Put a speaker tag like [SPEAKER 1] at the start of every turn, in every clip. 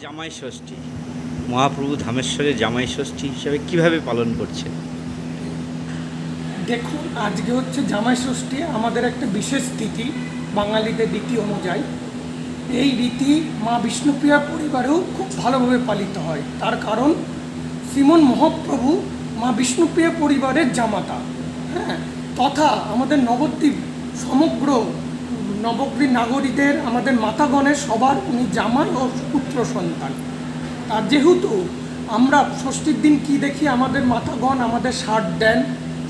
[SPEAKER 1] জামাই ষষ্ঠী, মহাপ্রভু ধামেশ্বরের জামাই ষষ্ঠী হিসাবে কিভাবে পালন করছেন?
[SPEAKER 2] দেখুন, আজকে হচ্ছে জামাই ষষ্ঠী, আমাদের একটা বিশেষ তিথি বাঙালিদের রীতি অনুযায়ী। এই রীতি মা বিষ্ণুপ্রিয়া পরিবারেও খুব ভালোভাবে পালিত হয়। তার কারণ শ্রীমন মহাপ্রভু মা বিষ্ণুপ্রিয়া পরিবারের জামাতা, হ্যাঁ, তথা আমাদের নবদ্বীপ সমগ্র নবদ্বীপ নাগরীদের, আমাদের মাতাগণের সবার উনি জামাই ও পুত্র সন্তান। আর যেহেতু আমরা ষষ্ঠীর দিন কি দেখি, আমাদের মাতাগণ আমাদের ষাট দেন,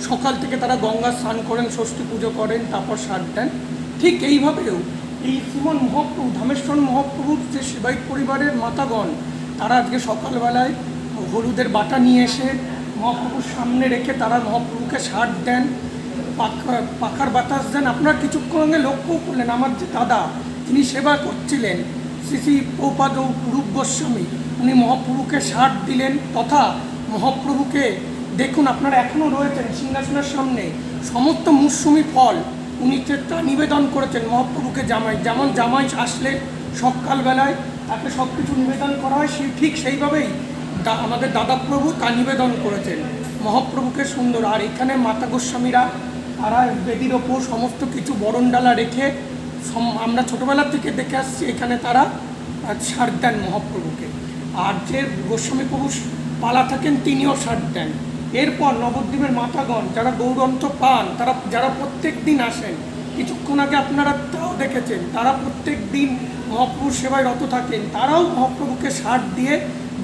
[SPEAKER 2] সকাল থেকে তারা গঙ্গা স্নান করেন, ষষ্ঠী পুজো করেন, তারপর ষাট দেন। ঠিক এইভাবেও এই শ্রীমন মহাপ্রভু ধামেশ্বর মহাপ্রভুর যে সেবায়িত পরিবারের মাতাগণ, তারা আজকে সকালবেলায় হলুদের বাটা নিয়ে এসে মহাপ্রভুর সামনে রেখে তারা মহাপ্রভুকে ষাট দেন, পাখার বাতাস দেন। আপনার কিছুক্ষণ আগে লক্ষ্য করলেন আমার যে দাদা, তিনি সেবা করছিলেন, শ্রী শ্রী প্রপাদ রূপ গোস্বামী, উনি মহাপ্রভুকে ষাট দিলেন। তথা মহাপ্রভুকে দেখুন, আপনারা এখনও রয়েছেন সিংহাসনের সামনে, সমস্ত মৌসুমি ফল উনি তা নিবেদন করেছেন মহাপ্রভুকে। যেমন জামাই আসলে সকালবেলায় তাকে সব কিছু নিবেদন করা হয়, ঠিক সেইভাবেই আমাদের দাদাপ্রভু তা নিবেদন করেছেন মহাপ্রভুকে সুন্দর। আর এখানে মাতা গোস্বামীরা তারা বেদির ওপর সমস্ত কিছু বরণডালা রেখে, আমরা ছোটোবেলা থেকে দেখে আসছি, এখানে তারা ষাট দেন মহাপ্রভুকে। আর যে গোস্বামী প্রভু পালা থাকেন তিনিও ষাট দেন। এরপর নবদ্বীপের মাতাগণ যারা গৌরন্ত পান, তারা যারা প্রত্যেক দিন আসেন, কিছুক্ষণ আগে আপনারা তাও দেখেছেন, তারা প্রত্যেক দিন মহাপ্রভুর সেবায় রত থাকেন, তারাও মহাপ্রভুকে ষাট দিয়ে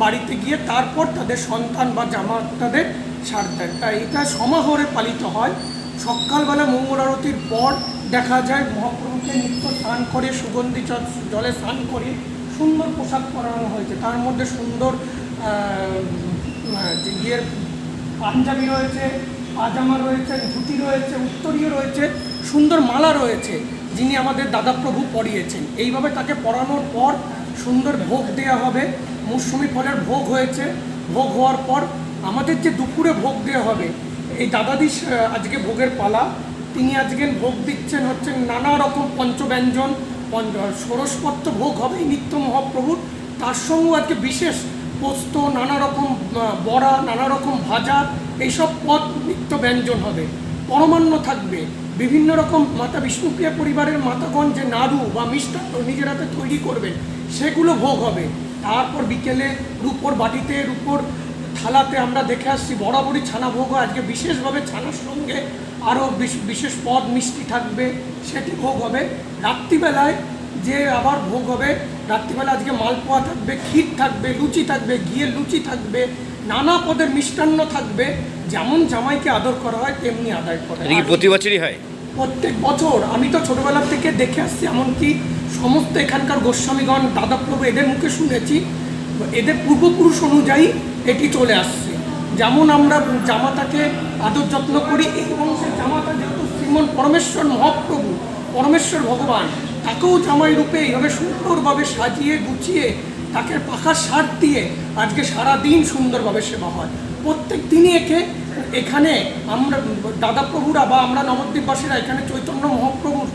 [SPEAKER 2] বাড়িতে গিয়ে তারপর তাদের সন্তান বা জামাতাদের ষাট দেন। তাই এটা সমাহারে পালিত হয়। সকালবেলা মঙ্গল আরতির পর দেখা যায় মহাপ্রভুকে নিত্য স্নান করে, সুগন্ধি জলে স্নান করে সুন্দর পোশাক পরানো হয়েছে। তার মধ্যে সুন্দর ইয়ের পাঞ্জাবি রয়েছে, পাজামা রয়েছে, ধুতি রয়েছে, উত্তরীয় রয়েছে, সুন্দর মালা রয়েছে, যিনি আমাদের দাদাপ্রভু পরিয়েছেন। এইভাবে তাকে পরানোর পর সুন্দর ভোগ দেওয়া হবে। মৌসুমি ফলের ভোগ হয়েছে, ভোগ হওয়ার পর আমাদের যে দুপুরে ভোগ দেওয়া হবে, এই দাদাদি আজকে ভোগের পালা, তিনি আজকে ভোগ দিচ্ছেন হচ্ছে নানা রকম পঞ্চব্যঞ্জন, ষোড়শপত্র ভোগ হবে নিত্য মহাপ্রভুর। তার সঙ্গেও আজকে বিশেষ পোস্ত, নানা রকম বড়া, নানা রকম ভাজা, এইসব পদ নিত্য ব্যঞ্জন হবে। পরমান্ন থাকবে, বিভিন্ন রকম মাতা বিষ্ণুপ্রিয়া পরিবারের মাতাগণ যে নাড়ু বা মিষ্টান্ন নিজের হাতে তৈরি করবেন, সেগুলো ভোগ হবে। তারপর বিকেলে রূপোর বাটিতে, রূপোর থালাতে আমরা দেখে আসছি বরাবরই ছানা ভোগ হয়। আজকে বিশেষভাবে ছানার সঙ্গে আরও বিশেষ পদ মিষ্টি থাকবে, সেটি ভোগ হবে। রাত্রিবেলায় যে আবার ভোগ হবে, রাত্রিবেলা আজকে মালপোয়া থাকবে, ক্ষীর থাকবে, লুচি থাকবে, ঘিয়ের লুচি থাকবে, নানা পদের মিষ্টান্ন থাকবে। যেমন জামাইকে আদর করা হয় তেমনি আদায় করা হয়।
[SPEAKER 1] প্রতি বছরই হয়?
[SPEAKER 2] প্রত্যেক বছর। আমি তো ছোটোবেলা থেকে দেখে আসছি, এমনকি সমস্ত এখানকার গোস্বামীগণ, দাদাপ্রভু, এদের মুখে শুনেছি, এদের পূর্বপুরুষ অনুযায়ী এটি চলে আসছে। যেমন আমরা জামাতাকে আদর যত্ন করি, এই বংশের জামাতা যেহেতু শ্রীমন পরমেশ্বর মহাপ্রভু, পরমেশ্বর ভগবান, তাকেও জামাই রূপে এইভাবে সুন্দরভাবে সাজিয়ে গুছিয়ে তাকে পাখার সার দিয়ে আজকে সারাদিন সুন্দরভাবে সেবা হয়। প্রত্যেক দিনই এখানে আমরা দাদাপ্রভুরা বা আমরা নবদ্বীপবাসীরা এখানে চৈতন্য মহাপ্রভুর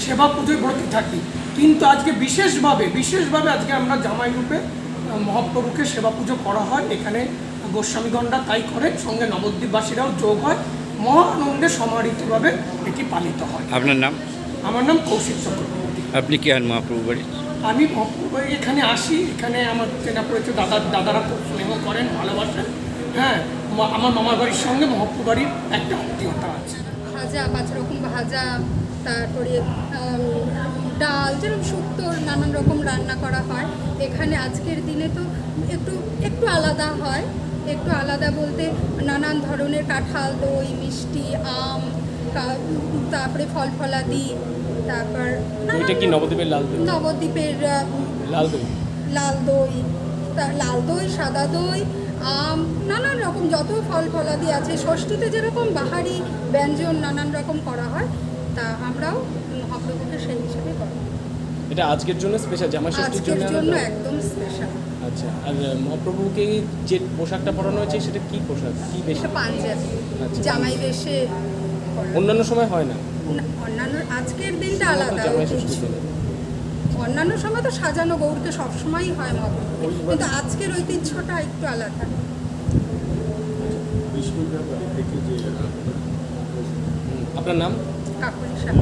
[SPEAKER 2] সেবা পুজোয় ব্রতী থাকি। কিন্তু আজকে বিশেষভাবে আজকে আমরা জামাই রূপে মহাপ্রভুকে সেবা পুজো করা হয়। এখানে গোস্বামীগণরা তাই করে, সঙ্গে নবদ্বীপবাসীরাও যোগ হয়। মহা আনন্দে সমাহিতভাবে এটি পালিত হয়।
[SPEAKER 1] আপনার নাম?
[SPEAKER 2] আমার নাম কৌশিক চক্রবর্তী।
[SPEAKER 1] আপনি কি হন মহাপ্রভু বাড়ি?
[SPEAKER 2] আমি মহাপ্রভু এখানে আসি, এখানে আমার চেনা পড়েছে, দাদারা খুব স্নেহ করেন, ভালোবাসেন। হ্যাঁ, আমার মামার বাড়ির সঙ্গে মহাপ্রভু বাড়ির একটা আত্মীয়তা আছে।
[SPEAKER 3] ভাজা, 5 রকম ভাজা, তারপরে ডাল, যেরকম শুক্তোর নানান রকম রান্না করা হয়। এখানে আজকের দিনে তো একটু আলাদা হয়। একটু আলাদা বলতে নানান ধরনের কাঁঠাল, দই, মিষ্টি, আম, তারপরে ফলাদি, তারপর
[SPEAKER 4] এটা কি নবদ্বীপের লাল দই?
[SPEAKER 3] নবদ্বীপের লাল দই, সাদা দই, আম, নানান রকম যত ফলাদি আছে। ষষ্ঠীতে যেরকম বাহারি ব্যঞ্জন নানান রকম করা হয়, তা আমরাও মহাপ্রভুকে সেই হিসাবে করি।
[SPEAKER 4] এটা আজকের জন্য স্পেশাল, জামাই ষষ্ঠীর
[SPEAKER 3] আজকের
[SPEAKER 4] জন্য
[SPEAKER 3] জন্য
[SPEAKER 4] আলাদা?
[SPEAKER 3] একদম স্পেশাল।
[SPEAKER 4] আচ্ছা, আর মহাপ্রভুকে যে পোশাকটা পরানো হয়েছে সেটা কি পোশাক, কি বেশি?
[SPEAKER 3] এটা পাঞ্জাবি,
[SPEAKER 4] আচ্ছা।
[SPEAKER 3] জামাই বেশে করা।
[SPEAKER 4] অন্যান্য সময় হয় না?
[SPEAKER 3] না, অন্যান্য আজকের দিনটা আলাদা
[SPEAKER 4] জামাই
[SPEAKER 3] ঐতিহ্য।
[SPEAKER 4] ষষ্ঠীর দিনে।
[SPEAKER 3] অন্যান্য সময় তো সাজানো গৌরকে সবসময়ই হয় মহাপ্রভু, কিন্তু আজকের ঐতিহ্যটা একটু আলাদা।
[SPEAKER 4] আপনার নাম?
[SPEAKER 3] কাকুরি সাহেব।